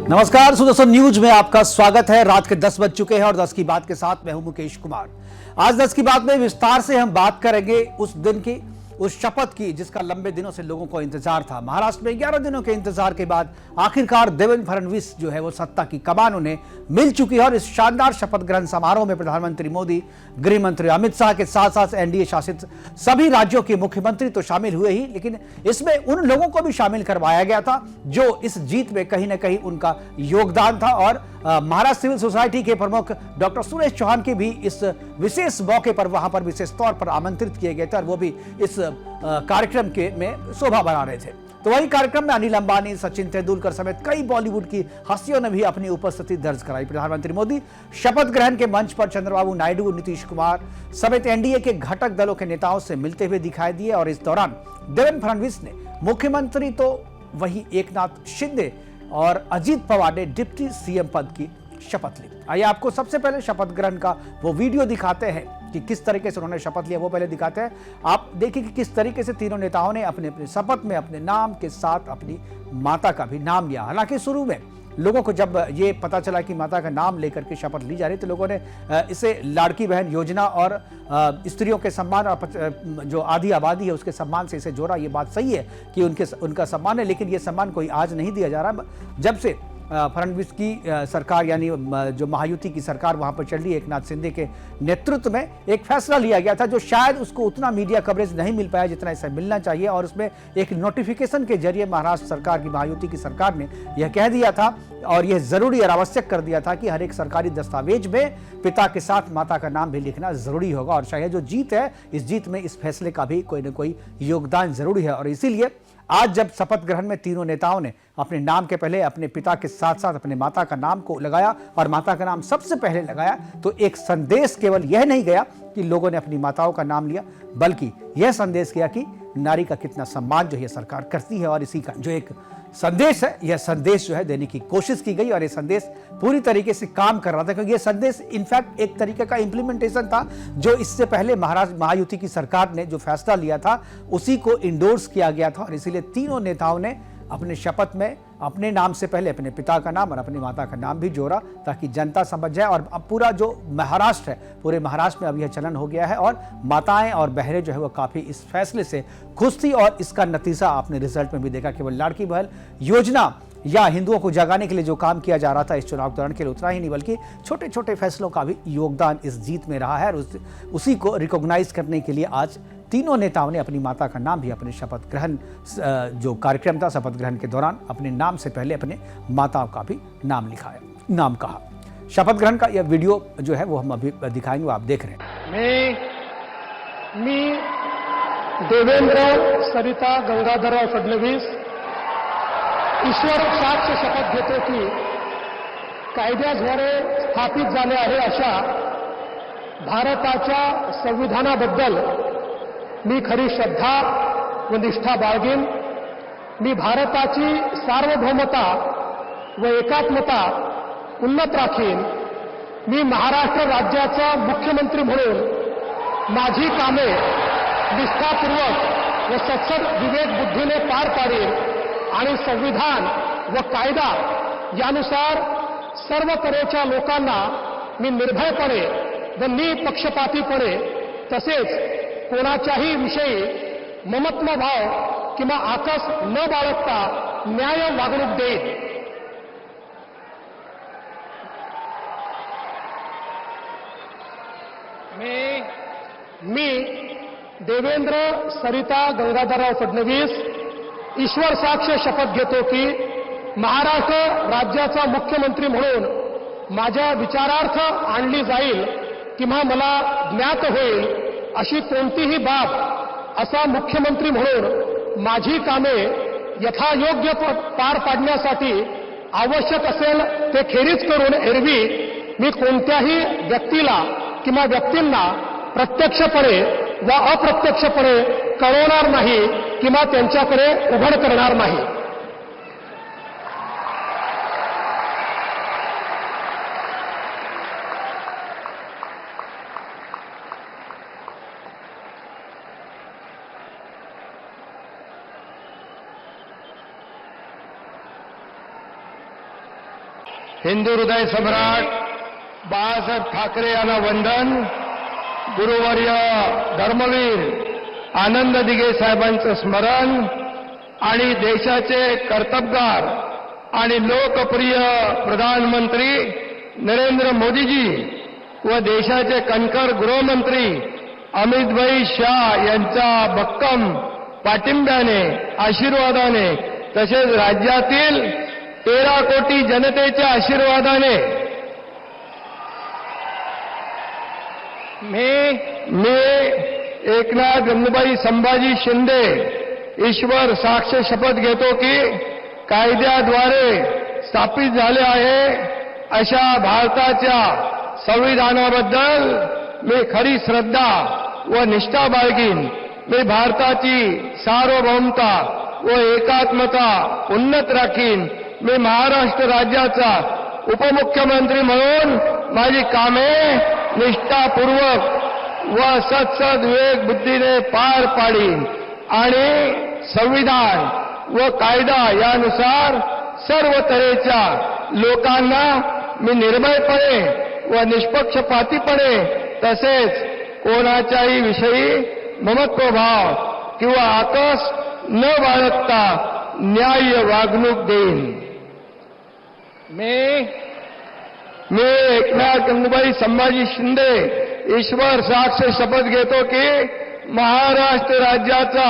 नमस्कार सुदर्शन न्यूज में आपका स्वागत है। रात के 10 बज चुके हैं और 10 की बात के साथ मैं हूं मुकेश कुमार। आज 10 की बात में विस्तार से हम बात करेंगे उस दिन की, उस शपथ की जिसका लंबे दिनों से लोगों को इंतजार था। महाराष्ट्र में 11 दिनों के इंतजार के बाद आखिरकार देवेंद्र फडणवीस जो है वो सत्ता की कमान उन्हें मिल चुकी है और इस शानदार शपथ ग्रहण समारोह में प्रधानमंत्री मोदी, गृह मंत्री अमित शाह के साथ साथ एनडीए शासित सभी राज्यों के मुख्यमंत्री तो शामिल हुए ही, लेकिन इसमें उन लोगों को भी शामिल करवाया गया था जो इस जीत में कहीं ना कहीं उनका योगदान था। और महाराष्ट्र सिविल सोसाइटी के प्रमुख डॉक्टर सुरेश चौहान के भी इस विशेष मौके पर वहां पर विशेष तौर पर आमंत्रित किए गए थे और वो भी इस कार्यक्रम के में शोभा बढ़ा रहे थे। तो वही कार्यक्रम में अनिल अंबानी, सचिन तेंदुलकर समेत कई बॉलीवुड की हस्तियों ने भी अपनी उपस्थिति दर्ज कराई। प्रधानमंत्री मोदी शपथ ग्रहण के मंच पर चंद्रबाबू नायडू, नीतीश कुमार समेत एनडीए के घटक दलों के नेताओं से मिलते हुए दिखाई दिए और इस दौरान देवेंद्र फडणवीस ने मुख्यमंत्री तो वही एकनाथ शिंदे और अजीत पवार ने डिप्टी सीएम पद की शपथ ली। आइए आपको सबसे पहले शपथ ग्रहण का वो वीडियो दिखाते हैं कि किस तरीके से उन्होंने शपथ लिया, वो पहले दिखाते हैं। आप देखिए कि किस तरीके से तीनों नेताओं ने अपने अपने शपथ में अपने नाम के साथ अपनी माता का भी नाम लिया। हालांकि शुरू में लोगों को जब ये पता चला कि माता का नाम लेकर के शपथ ली जा रही तो लोगों ने इसे लाड़की बहन योजना और स्त्रियों के सम्मान और जो आधी आबादी है उसके सम्मान से इसे जोड़ा। ये बात सही है कि उनका सम्मान है, लेकिन ये सम्मान कोई आज नहीं दिया जा रहा। जब से फडणवीस की सरकार यानी जो महायुति की सरकार वहां पर चल रही है, एकनाथ शिंदे के नेतृत्व में एक फैसला लिया गया था जो शायद उसको उतना मीडिया कवरेज नहीं मिल पाया जितना इसे मिलना चाहिए। और उसमें एक नोटिफिकेशन के जरिए महाराष्ट्र सरकार की, महायुति की सरकार ने यह कह दिया था और यह जरूरी और आवश्यक कर दिया था कि हर एक सरकारी दस्तावेज में पिता के साथ माता का नाम भी लिखना जरूरी होगा। और शायद जो जीत है, इस जीत में इस फैसले का भी कोई ना कोई योगदान जरूरी है। और इसीलिए आज जब शपथ ग्रहण में तीनों नेताओं ने अपने नाम के पहले अपने पिता के साथ साथ अपने माता का नाम को लगाया और माता का नाम सबसे पहले लगाया, तो एक संदेश केवल यह नहीं गया कि लोगों ने अपनी माताओं का नाम लिया, बल्कि यह संदेश गया कि नारी का कितना सम्मान जो है सरकार करती है। और इसी का जो एक संदेश है, यह संदेश जो है देने की कोशिश की गई और यह संदेश पूरी तरीके से काम कर रहा था, क्योंकि यह संदेश इनफैक्ट एक तरीके का इंप्लीमेंटेशन था जो इससे पहले महाराष्ट्र महायुति की सरकार ने जो फैसला लिया था उसी को इंडोर्स किया गया था। और इसीलिए तीनों नेताओं ने अपने शपथ में अपने नाम से पहले अपने पिता का नाम और अपनी माता का नाम भी जोड़ा ताकि जनता समझ जाए। और अब पूरा जो महाराष्ट्र है, पूरे महाराष्ट्र में अब यह चलन हो गया है और माताएं और बहनें जो है वो काफी इस फैसले से खुश थी। और इसका नतीजा आपने रिजल्ट में भी देखा। केवल लाड़की बहन योजना या हिंदुओं को जगाने के लिए जो काम किया जा रहा था इस चुनाव दौरान, के लिए उतना ही नहीं बल्कि छोटे छोटे फैसलों का भी योगदान इस जीत में रहा है। और उसी को रिकॉग्नाइज करने के लिए आज तीनों नेताओं ने अपनी माता का नाम भी अपने शपथ ग्रहण जो कार्यक्रम था, शपथ ग्रहण के दौरान अपने नाम से पहले अपने माताओं का भी नाम नाम कहा। शपथ ग्रहण का यह वीडियो जो है वो हम अभी दिखाएंगे, वो आप देख रहे हैं। मी देवेंद्र सरिता गंगाधरराव फडणवीस ईश्वर साक्ष शपथ घेतो की कायद्याद्वारे स्थापित झाले आहे अशा भारताच्या संविधानाबद्दल मी खरी श्रद्धा व निष्ठा बाळगेन। मी भारताची सार्वभौमता व एकात्मता उन्नत राखीन। मी महाराष्ट्र राज्याचा मुख्यमंत्री म्हणून माझी कामे निष्ठापूर्वक व सत्सद विवेक बुद्धीने पार पाडीन आणि संविधान व कायदा यानुसार सर्व तऱ्हेच्या लोकांना मी निर्भयपणे व निपक्षपातीपणे तसेच कोणाच्याही विषयी ममत्व भाव किंवा आकस न बाळगता न्याय वागणूक देईन। मी देवेंद्र सरिता गंगाधरराव फडणवीस ईश्वर साक्ष शपथ घेतो की महाराष्ट्र राज्याचा मुख्यमंत्री म्हणून माझ्या विचारार्थ आणली जाईल किंवा मला ज्ञात होईल अशी कोणतीही बाब असा मुख्यमंत्री म्हणून माझी कामे यथायोग्य पार पाडण्यासाठी आवश्यक असेल ते खेरीज करून एरवी मी कोणत्याही व्यक्तीला किंवा व्यक्तींना प्रत्यक्षपणे व अप्रत्यक्षपणे कळवणार नाही किंवा त्यांच्याकडे उघड करणार नाही। हिंदू हृदय सम्राट बाळासाहेब ठाकरे यांना वंदन, गुरुवर्य धर्मवीर आनंद दिघे साहेबांचं स्मरण आणि देशाचे कर्तबगार आणि लोकप्रिय प्रधानमंत्री नरेंद्र मोदीजी व देशाचे कणखर गृहमंत्री अमितभाई शाह यांच्या भक्कम पाठिंब्याने, आशीर्वादाने तसेच राज्यातील 13 कोटी जनतेच्या आशीर्वादाने मी एकनाथ गंगूबाई संभाजी शिंदे ईश्वर साक्ष शपथ घेतो की कायद्याद्वारे स्थापित झाले आहे अशा भारताच्या संविधानाबद्दल मी खरी श्रद्धा व निष्ठा बाळगीन. मी भारताची सार्वभौमता व एकात्मता उन्नत राखीन. मी महाराष्ट्र राज्याचा उपमुख्यमंत्री म्हणून माझी कामे निष्ठापूर्वक व सत्सद विवेक बुद्धीने पार पाडीन आणि संविधान व कायदा यानुसार सर्व तऱ्हेच्या लोकांना मी निर्भयपणे व निष्पक्षपातीपणे तसेच कोणाच्याही विषयी ममत्वभाव किंवा आकस न बाळगता न्याय्य वागणूक देईन. मी एकनाथ गंगूबाई संभाजी शिंदे ईश्वर साक्ष शपथ घेतो की महाराष्ट्र राज्याचा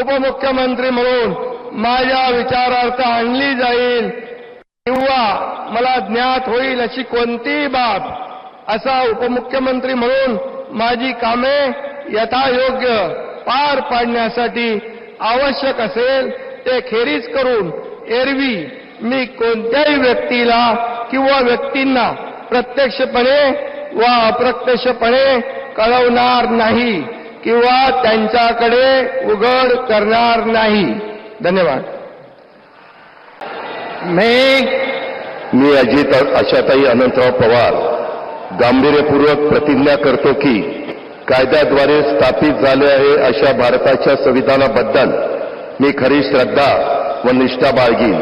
उपमुख्यमंत्री म्हणून माझ्या विचारार्थ आणली जाईल किंवा मला ज्ञात होईल अशी कोणतीही बाब असा उपमुख्यमंत्री म्हणून माझी कामे यथायोग्य पार पाडण्यासाठी आवश्यक असेल ते खेरीज करून एरवी मी कोणत्याही व्यक्तीला किंवा व्यक्तींना प्रत्यक्षपणे व अप्रत्यक्षपणे कळवणार नाही किंवा त्यांच्याकडे उघड करणार नाही. धन्यवाद. मी अजित आशाताई अनंतराव पवार गांभीर्यपूर्वक प्रतिज्ञा करतो की कायद्याद्वारे स्थापित झाले आहे अशा भारताच्या संविधानाबद्दल मी खरी श्रद्धा व निष्ठा बाळगीन.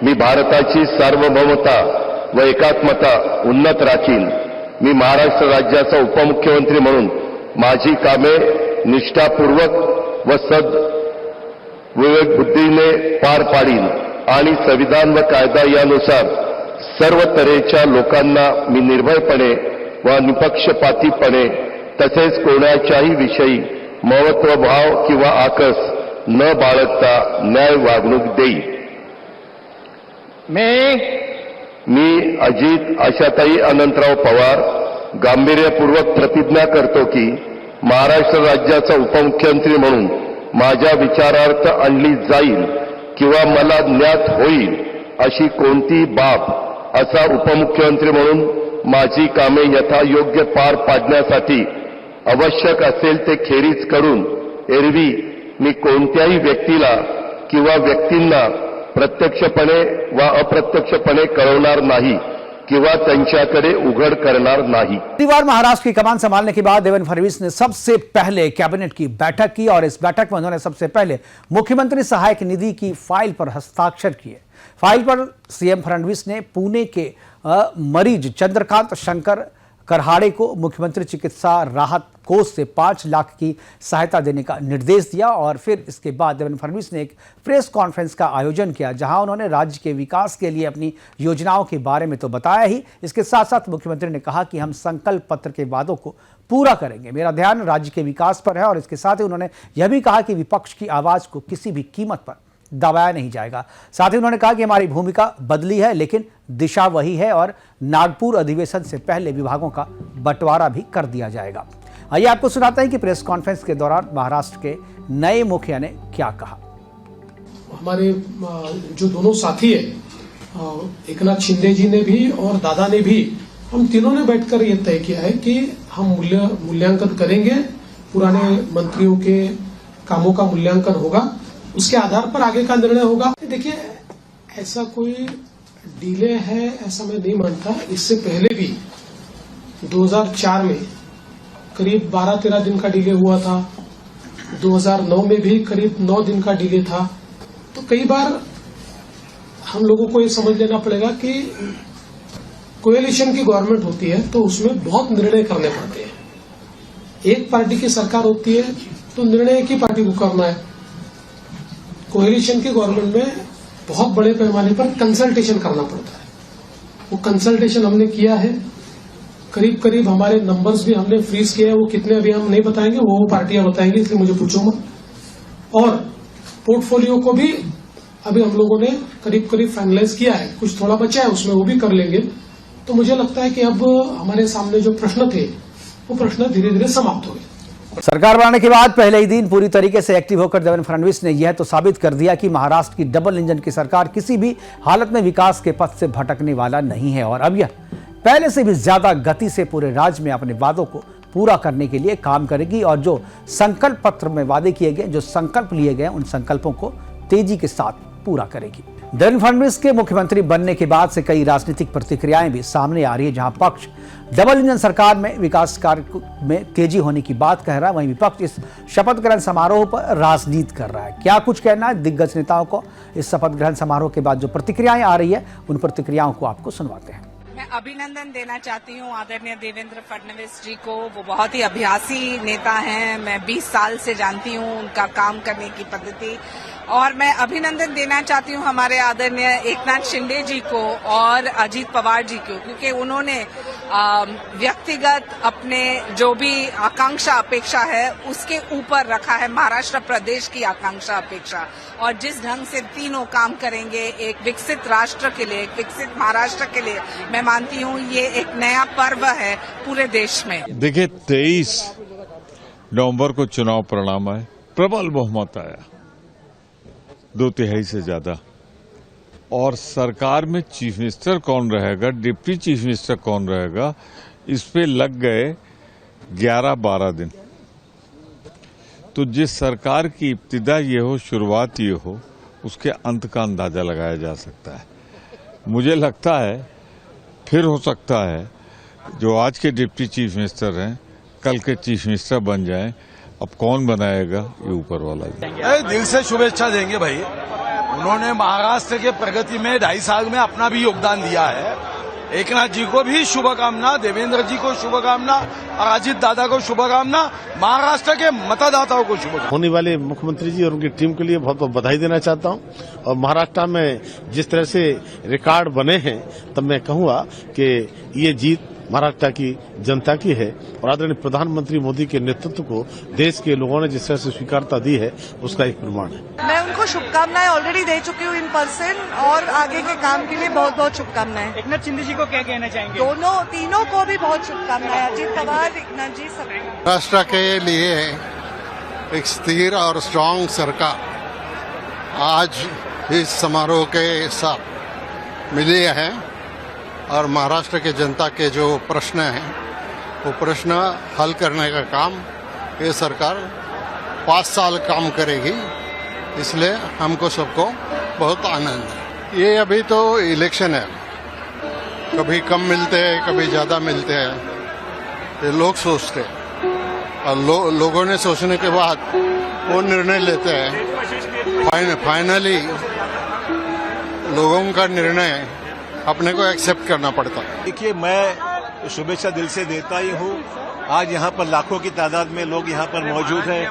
मी भारताची सार्वभौमता व एकात्मता उन्नत राखीन. मी महाराष्ट्र राज्याचा उपमुख्यमंत्री म्हणून माझी कामे निष्ठापूर्वक व सद विवेक बुद्धीने पार पाडीन आणि संविधान व कायदा यानुसार सर्व तऱ्हेच्या लोकांना मी निर्भयपणे व निपक्षपातीपणे तसेच कोणाच्याही विषयी महत्वभाव किंवा आकस न बाळगता न्याय वागणूक देईन. मी अजित आशाताई अनंतराव पवार गांभीर्यपूर्वक प्रतिज्ञा करतो की महाराष्ट्र राज्याचा उपमुख्यमंत्री म्हणून माझ्या विचारार्थ आणली जाईल किंवा मला ज्ञात होईल अशी कोणती बाब असा उपमुख्यमंत्री म्हणून माझी कामे यथायोग्य पार पाडण्यासाठी आवश्यक असेल ते खेरीज करून एरवी मी कोणत्याही व्यक्तीला किंवा व्यक्तींना प्रत्यक्षपणे व अप्रत्यक्षपणे कळवणार नाही किंवा त्यांच्याकडे उघड करणार नहीं. पहली बार महाराष्ट्र की कमान संभालने के बाद देवेंद्र फडणवीस ने सबसे पहले कैबिनेट की बैठक की और इस बैठक में उन्होंने सबसे पहले मुख्यमंत्री सहायक निधि की फाइल पर हस्ताक्षर किए. फाइल पर सीएम फडणवीस ने पुणे के मरीज चंद्रकांत शंकर करहाड़े को मुख्यमंत्री चिकित्सा राहत कोष से 5 लाख की सहायता देने का निर्देश दिया और फिर इसके बाद देवेंद्र फडणवीस ने एक प्रेस कॉन्फ्रेंस का आयोजन किया जहां उन्होंने राज्य के विकास के लिए अपनी योजनाओं के बारे में तो बताया ही, इसके साथ साथ मुख्यमंत्री ने कहा कि हम संकल्प पत्र के वादों को पूरा करेंगे, मेरा ध्यान राज्य के विकास पर है। और इसके साथ ही उन्होंने यह भी कहा कि विपक्ष की आवाज को किसी भी कीमत पर दबाया नहीं जाएगा। साथ ही उन्होंने कहा कि हमारी भूमिका बदली है लेकिन दिशा वही है और नागपुर अधिवेशन से पहले विभागों का बंटवारा भी कर दिया जाएगा। आइए आपको सुनाते हैं कि प्रेस कॉन्फ्रेंस के दौरान महाराष्ट्र के नए मुखिया ने क्या कहा। हमारे जो दोनों साथी है एकनाथ शिंदे जी ने भी और दादा ने भी, हम तीनों ने बैठकर ये तय किया है कि हम मूल्यांकन करेंगे, पुराने मंत्रियों के कामों का मूल्यांकन होगा, उसके आधार पर आगे का निर्णय होगा। देखिए ऐसा कोई डिले है ऐसा मैं नहीं मानता। इससे पहले भी 2004 में करीब 12-13 दिन का डिले हुआ था, 2009 में भी करीब 9 दिन का डिले था। तो कई बार हम लोगों को ये समझ लेना पड़ेगा कि कोएलिशन की गवर्नमेंट होती है तो उसमें बहुत निर्णय करने पड़ते हैं। एक पार्टी की सरकार होती है तो निर्णय एक ही पार्टी को करना है। कोएलिशन की गवर्नमेंट में बहुत बड़े पैमाने पर कंसल्टेशन करना पड़ता है। वो कंसल्टेशन हमने किया है। करीब करीब हमारे नंबर्स भी हमने फ्रीज किए हैं। वो कितने अभी हम नहीं बताएंगे, वो पार्टियां बताएंगी, इसलिए मुझे पूछो मत। और पोर्टफोलियो को भी अभी हम लोगों ने करीब करीब फाइनलाइज किया है। कुछ थोड़ा बचा है, उसमें वो भी कर लेंगे। तो मुझे लगता है कि अब हमारे सामने जो प्रश्न थे वो प्रश्न धीरे धीरे समाप्त हो गए। सरकार बनाने के बाद पहले ही दिन पूरी तरीके से एक्टिव होकर देवेंद्र फडणवीस ने यह तो साबित कर दिया कि महाराष्ट्र की डबल इंजन की सरकार किसी भी हालत में विकास के पथ से भटकने वाला नहीं है और अब यह पहले से भी ज्यादा गति से पूरे राज्य में अपने वादों को पूरा करने के लिए काम करेगी और जो संकल्प पत्र में वादे किए गए, जो संकल्प लिए गए, उन संकल्पों को तेजी के साथ पूरा करेगी। देवेंद्र फडणवीस के मुख्यमंत्री बनने के बाद से कई राजनीतिक प्रतिक्रियाएं भी सामने आ रही है। जहां पक्ष डबल इंजन सरकार में विकास कार्य में तेजी होने की बात कह रहा है, वहीं विपक्ष इस शपथ ग्रहण समारोह पर राजनीति कर रहा है। क्या कुछ कहना है दिग्गज नेताओं को इस शपथ ग्रहण समारोह के बाद जो प्रतिक्रियाएं आ रही है, उन प्रतिक्रियाओं को आपको सुनवाते हैं। मैं अभिनंदन देना चाहती हूँ आदरणीय देवेंद्र फडणवीस जी को। वो बहुत ही अभ्यासी नेता हैं। मैं 20 साल से जानती हूँ उनका काम करने की पद्धति। और मैं अभिनंदन देना चाहती हूँ हमारे आदरणीय एकनाथ शिंदे जी को और अजीत पवार जी को, क्योंकि उन्होंने व्यक्तिगत अपने जो भी आकांक्षा अपेक्षा है उसके ऊपर रखा है महाराष्ट्र प्रदेश की आकांक्षा अपेक्षा। और जिस ढंग से तीनों काम करेंगे एक विकसित राष्ट्र के लिए, एक विकसित महाराष्ट्र के लिए, मैं मानती हूँ ये एक नया पर्व है पूरे देश में। देखिए 23 नवंबर को चुनाव परिणाम आए, प्रबल बहुमत आया, 2/3 से ज्यादा। और सरकार में चीफ मिनिस्टर कौन रहेगा, डिप्टी चीफ मिनिस्टर कौन रहेगा, इस पे लग गए 11-12 दिन। तो जिस सरकार की इब्तिदा ये हो, शुरुआत ये हो, उसके अंत का अंदाजा लगाया जा सकता है। मुझे लगता है फिर हो सकता है जो आज के डिप्टी चीफ मिनिस्टर हैं कल के चीफ मिनिस्टर बन जाएं। अब कौन बनाएगा ये ऊपर वाला। दिल से शुभेच्छा देंगे भाई। उन्होंने महाराष्ट्र के प्रगति में 2.5 साल में अपना भी योगदान दिया है। एकनाथ जी को भी शुभकामना, देवेंद्र जी को शुभकामना और अजीत दादा को शुभकामना, महाराष्ट्र के मतदाताओं को शुभकामना। होने वाले मुख्यमंत्री जी और उनकी टीम के लिए बहुत बहुत बधाई देना चाहता हूं। और महाराष्ट्र में जिस तरह से रिकॉर्ड बने हैं, तब मैं कहूंगा कि ये जीत महाराष्ट्र की जनता की है और आदरणीय प्रधानमंत्री मोदी के नेतृत्व को देश के लोगों ने जिस तरह से स्वीकारता दी है उसका एक प्रमाण है। मैं उनको शुभकामनाएं ऑलरेडी दे चुकी हूँ इन पर्सन और आगे के काम के लिए बहुत बहुत शुभकामनाएं। एकनाथ शिंदे जी को क्या कहना चाहेंगे? तीनों को भी बहुत शुभकामनाएं। अजीत पवार, एकनाथ जी, सब। महाराष्ट्र के लिए एक स्थिर और स्ट्रांग सरकार आज इस समारोह के साथ मिली है और महाराष्ट्र के जनता के जो प्रश्न हैं वो प्रश्न हल करने का काम ये सरकार 5 साल काम करेगी। इसलिए हमको सबको बहुत आनंद है। ये अभी तो इलेक्शन है, कभी कम मिलते हैं, कभी ज़्यादा मिलते हैं, ये लोग सोचते हैं और लोगों ने सोचने के बाद वो निर्णय लेते हैं। फाइनली लोगों का निर्णय अपने को एक्सेप्ट करना पड़ता है। देखिए, मैं शुभेच्छा दिल से देता ही हूँ। आज यहाँ पर लाखों की तादाद में लोग यहाँ पर मौजूद हैं।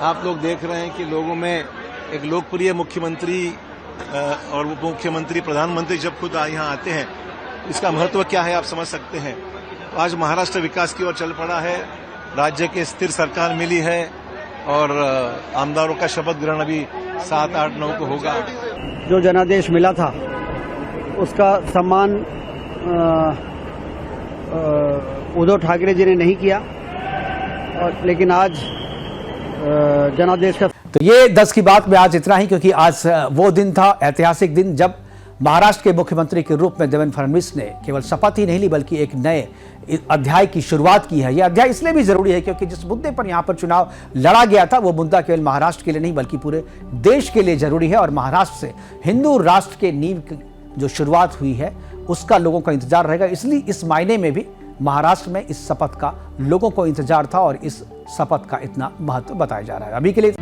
आप लोग देख रहे हैं कि लोगों में एक लोकप्रिय मुख्यमंत्री और उप मुख्यमंत्री, प्रधानमंत्री जब खुद यहाँ आते हैं, इसका महत्व क्या है आप समझ सकते हैं। आज महाराष्ट्र विकास की ओर चल पड़ा है, राज्य की स्थिर सरकार मिली है और आमदारों का शपथ ग्रहण अभी 7, 8, 9 को होगा। जो जनादेश मिला था उसका सम्मान उद्धव ठाकरे जी ने नहीं किया, और लेकिन आज जनादेश का। तो ये 10 की बात में आज इतना ही, क्योंकि आज वो दिन था, ऐतिहासिक दिन, जब महाराष्ट्र के मुख्यमंत्री के रूप में देवेंद्र फडणवीस ने केवल शपथ ही नहीं ली बल्कि एक नए अध्याय की शुरुआत की है। यह अध्याय इसलिए भी जरूरी है क्योंकि जिस मुद्दे पर यहां पर चुनाव लड़ा गया था वो मुद्दा केवल महाराष्ट्र के लिए नहीं बल्कि पूरे देश के लिए जरूरी है। और महाराष्ट्र से हिंदू राष्ट्र के नींव की जो शुरुआत हुई है उसका लोगों का इंतजार रहेगा। इसलिए इस मायने में भी महाराष्ट्र में इस शपथ का लोगों को इंतजार था और इस शपथ का इतना महत्व बताया जा रहा है। अभी के लिए